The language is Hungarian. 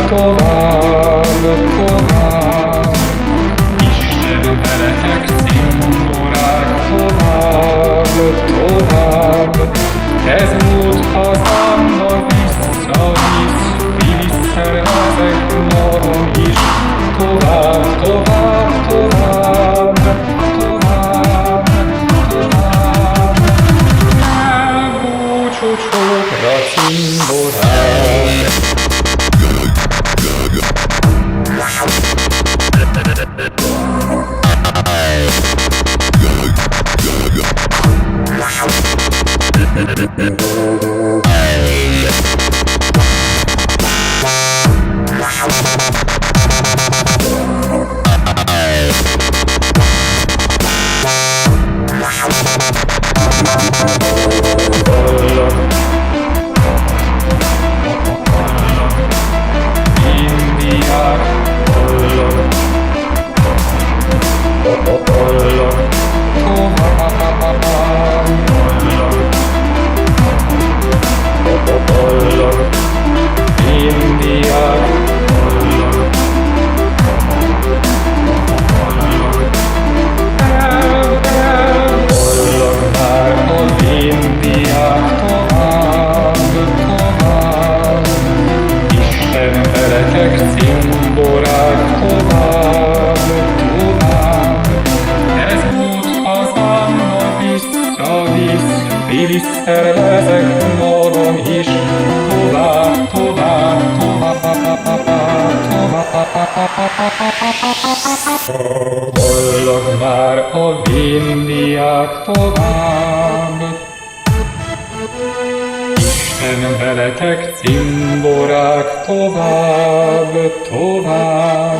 tovább, tovább. Isten veletek cimborák, tovább, tovább. Ez múlt hazámba visszavisz, visszavezek magam is. Tovább, tovább, tovább, tovább, tovább. Elbúcsú csókra cimborák. Cimborák, tovább, tovább. Ez út hazámba visszavisz, visszavezek magam is. Tovább, tovább, tovább, tovább. Hallag már a vindiák, tovább. Isten veletek cimborák, tovább, tovább.